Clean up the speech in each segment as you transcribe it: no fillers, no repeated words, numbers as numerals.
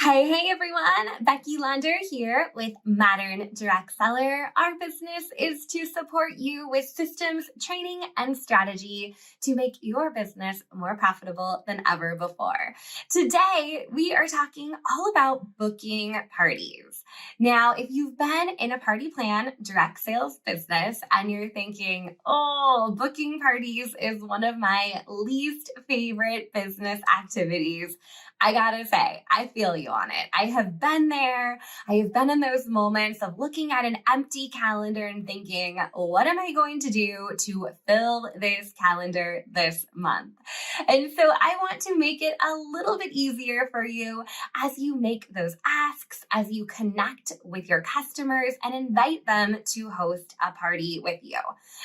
Hey everyone, Becky Lander here with Modern Direct Seller. Our business is to support you with systems, training, and strategy to make your business more profitable than ever before. Today, we are talking all about booking parties. Now, if you've been in a party plan direct sales business and you're thinking, oh, booking parties is one of my least favorite business activities, I gotta say, I feel you on it. I have been there. I have been in those moments of looking at an empty calendar and thinking, what am I going to do to fill this calendar this month? And so I want to make it a little bit easier for you as you make those asks, as you connect with your customers and invite them to host a party with you.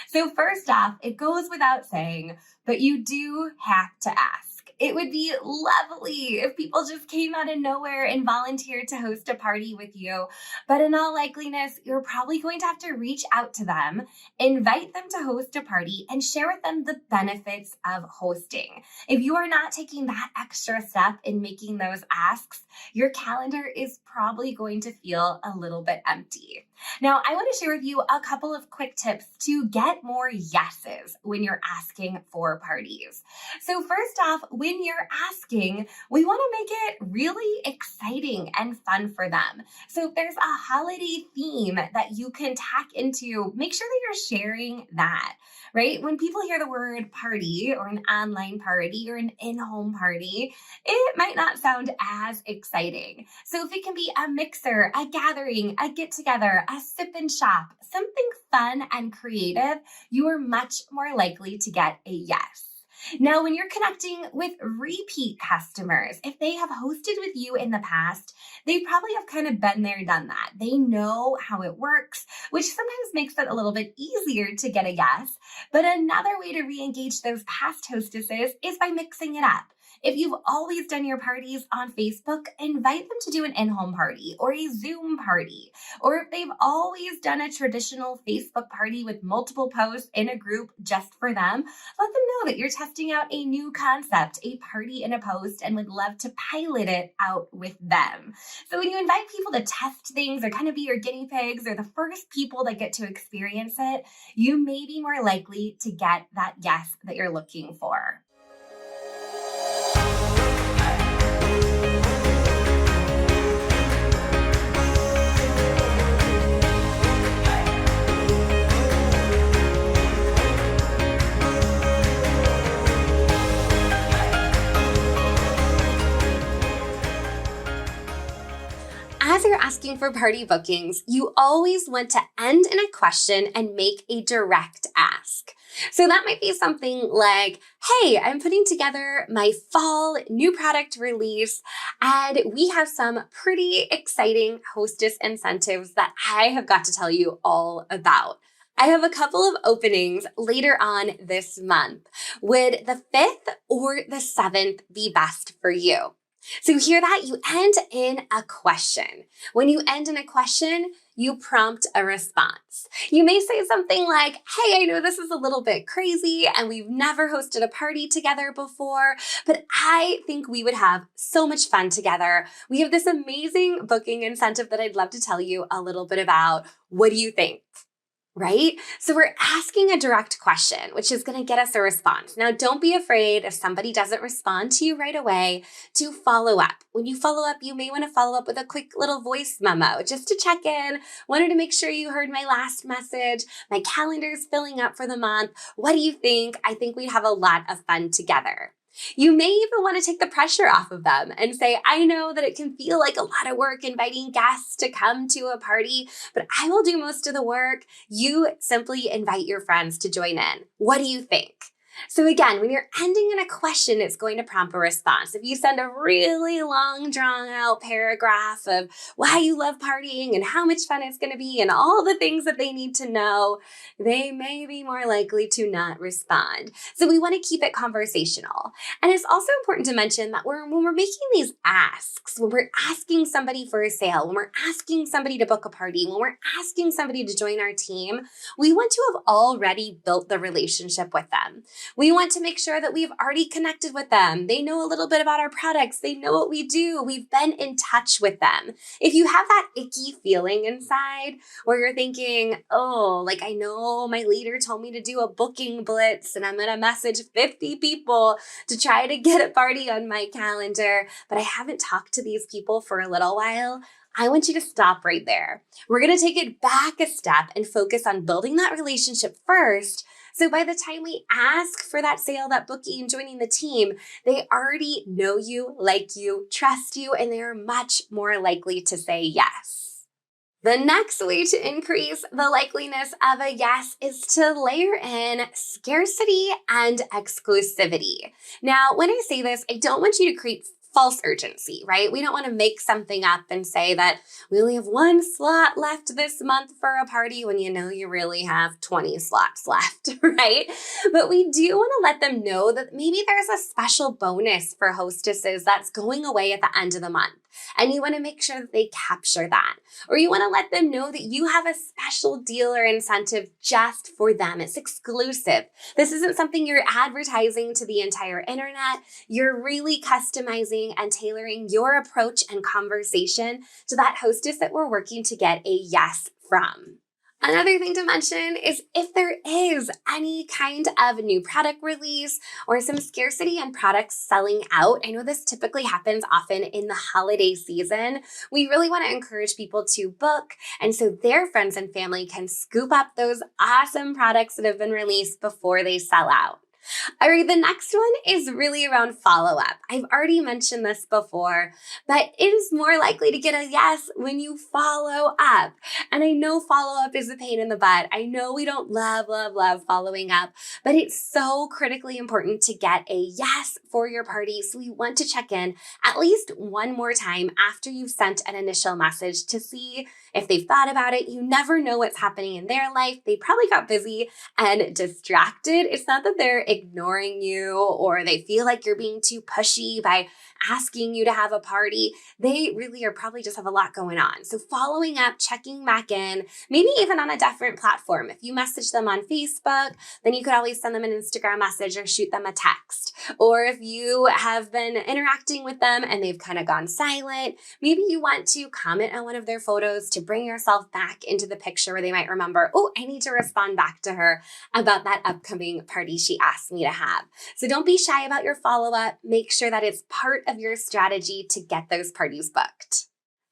So first off, it goes without saying, but you do have to ask. It would be lovely if people just came out of nowhere and volunteered to host a party with you. But in all likeliness, you're probably going to have to reach out to them, invite them to host a party, and share with them the benefits of hosting. If you are not taking that extra step in making those asks, your calendar is probably going to feel a little bit empty. Now, I want to share with you a couple of quick tips to get more yeses when you're asking for parties. So first off, when you're asking, we want to make it really exciting and fun for them. So if there's a holiday theme that you can tack into, make sure that you're sharing that, right? When people hear the word party or an online party or an in-home party, it might not sound as exciting. So if it can be a mixer, a gathering, a get-together, a sip and shop, something fun and creative, you are much more likely to get a yes. Now, when you're connecting with repeat customers, if they have hosted with you in the past, they probably have kind of been there, done that. They know how it works, which sometimes makes it a little bit easier to get a yes. But another way to re-engage those past hostesses is by mixing it up. If you've always done your parties on Facebook, invite them to do an in-home party or a Zoom party. Or if they've always done a traditional Facebook party with multiple posts in a group just for them, let them know that you're testing out a new concept, a party in a post, and would love to pilot it out with them. So when you invite people to test things or kind of be your guinea pigs or the first people that get to experience it, you may be more likely to get that yes that you're looking for. As you're asking for party bookings, you always want to end in a question and make a direct ask. So that might be something like, hey, I'm putting together my fall new product release, and we have some pretty exciting hostess incentives that I have got to tell you all about. I have a couple of openings later on this month. Would the 5th or the 7th be best for you? So hear that? You end in a question. When you end in a question, you prompt a response. You may say something like, hey, I know this is a little bit crazy and we've never hosted a party together before, but I think we would have so much fun together. We have this amazing booking incentive that I'd love to tell you a little bit about. What do you think? Right? So we're asking a direct question, which is going to get us a response. Now, don't be afraid if somebody doesn't respond to you right away to follow up. When you follow up, you may want to follow up with a quick little voice memo just to check in. Wanted to make sure you heard my last message. My calendar's filling up for the month. What do you think? I think we'd have a lot of fun together. You may even want to take the pressure off of them and say, I know that it can feel like a lot of work inviting guests to come to a party, but I will do most of the work. You simply invite your friends to join in. What do you think? So again, when you're ending in a question, it's going to prompt a response. If you send a really long, drawn out paragraph of why you love partying and how much fun it's going to be and all the things that they need to know, they may be more likely to not respond. So we want to keep it conversational. And it's also important to mention that when we're making these asks, when we're asking somebody for a sale, when we're asking somebody to book a party, when we're asking somebody to join our team, we want to have already built the relationship with them. We want to make sure that we've already connected with them. They know a little bit about our products. They know what we do. We've been in touch with them. If you have that icky feeling inside where you're thinking, oh, like I know my leader told me to do a booking blitz and I'm going to message 50 people to try to get a party on my calendar, but I haven't talked to these people for a little while, I want you to stop right there. We're going to take it back a step and focus on building that relationship first. So by the time we ask for that sale, that booking, joining the team, they already know you, like you, trust you, and they are much more likely to say yes. The next way to increase the likeliness of a yes is to layer in scarcity and exclusivity. Now, when I say this, I don't want you to create false urgency, right? We don't want to make something up and say that we only have one slot left this month for a party when you know you really have 20 slots left, right? But we do want to let them know that maybe there's a special bonus for hostesses that's going away at the end of the month. And you want to make sure that they capture that. Or you want to let them know that you have a special deal or incentive just for them. It's exclusive. This isn't something you're advertising to the entire internet. You're really customizing and tailoring your approach and conversation to that hostess that we're working to get a yes from. Another thing to mention is if there is any kind of new product release or some scarcity and products selling out, I know this typically happens often in the holiday season, we really want to encourage people to book and so their friends and family can scoop up those awesome products that have been released before they sell out. All right, the next one is really around follow-up. I've already mentioned this before, but it is more likely to get a yes when you follow up. And I know follow-up is a pain in the butt. I know we don't love following up, but it's so critically important to get a yes for your party. So we want to check in at least one more time after you've sent an initial message to see if they've thought about it. You never know what's happening in their life. They probably got busy and distracted. It's not that they're ignoring you or they feel like you're being too pushy by asking you to have a party. They really are probably just have a lot going on. So following up, checking back in, maybe even on a different platform. If you message them on Facebook, then you could always send them an Instagram message or shoot them a text. Or if you have been interacting with them and they've kind of gone silent, maybe you want to comment on one of their photos to bring yourself back into the picture where they might remember, oh, I need to respond back to her about that upcoming party she asked me to have. So don't be shy about your follow-up. Make sure that it's part of your strategy to get those parties booked.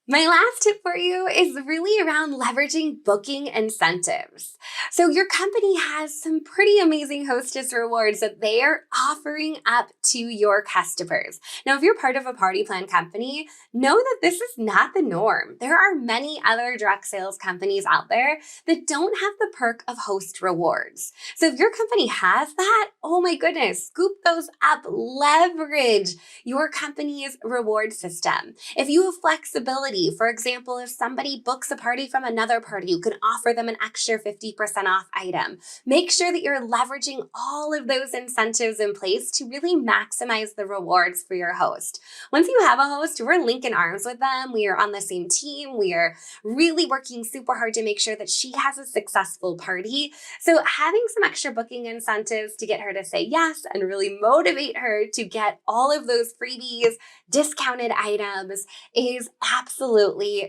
My last tip for you is really around leveraging booking incentives. So your company has some pretty amazing hostess rewards that they are offering up to your customers. Now, if you're part of a party plan company, know that this is not the norm. There are many other direct sales companies out there that don't have the perk of host rewards. So if your company has that, oh my goodness, scoop those up, leverage your company's reward system. If you have flexibility, for example, if somebody books a party from another party, you can offer them an extra 50% off item. Make sure that you're leveraging all of those incentives in place to really maximize the rewards for your host. Once you have a host, we're linking arms with them. We are on the same team. We are really working super hard to make sure that she has a successful party. So having some extra booking incentives to get her to say yes and really motivate her to get all of those freebies, discounted items is absolutely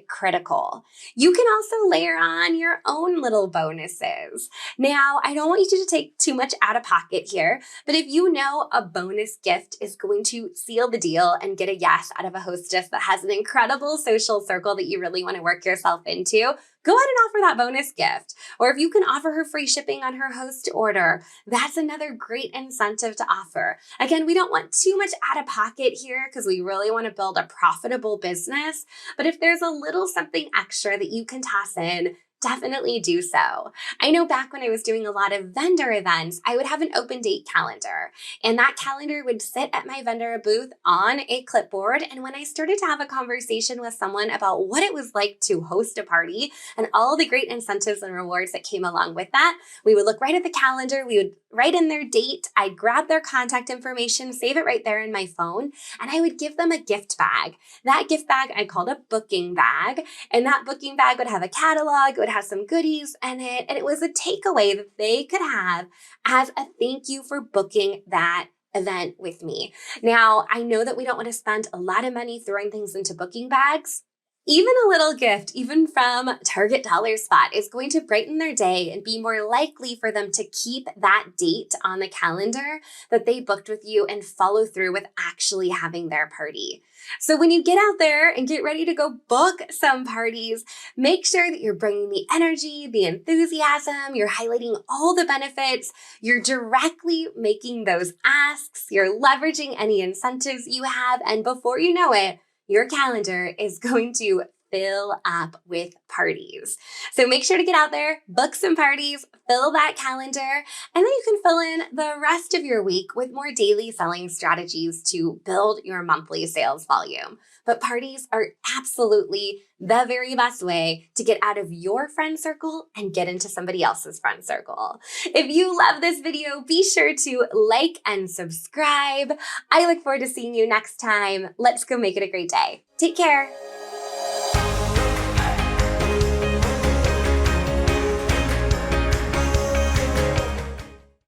critical. You can also layer on your own little bonuses. Now, I don't want you to take too much out of pocket here, but if you know a bonus gift is going to seal the deal and get a yes out of a hostess that has an incredible social circle that you really want to work yourself into, go ahead and offer that bonus gift. Or if you can offer her free shipping on her host order, that's another great incentive to offer. Again, we don't want too much out of pocket here because we really want to build a profitable business. But if there's a little something extra that you can toss in, definitely do so. I know back when I was doing a lot of vendor events, I would have an open date calendar, and that calendar would sit at my vendor booth on a clipboard. And when I started to have a conversation with someone about what it was like to host a party and all the great incentives and rewards that came along with that, we would look right at the calendar, we would write in their date, I'd grab their contact information, save it right there in my phone, and I would give them a gift bag. That gift bag I called a booking bag, and that booking bag would have a catalog, it would has some goodies in it, and it was a takeaway that they could have as a thank you for booking that event with me. Now, I know that we don't want to spend a lot of money throwing things into booking bags. Even a little gift, even from Target Dollar Spot, is going to brighten their day and be more likely for them to keep that date on the calendar that they booked with you and follow through with actually having their party. So when you get out there and get ready to go book some parties, make sure that you're bringing the energy, the enthusiasm, you're highlighting all the benefits, you're directly making those asks, you're leveraging any incentives you have, and before you know it, your calendar is going to fill up with parties. So make sure to get out there, book some parties, fill that calendar, and then you can fill in the rest of your week with more daily selling strategies to build your monthly sales volume. But parties are absolutely the very best way to get out of your friend circle and get into somebody else's friend circle. If you love this video, be sure to like and subscribe. I look forward to seeing you next time. Let's go make it a great day. Take care.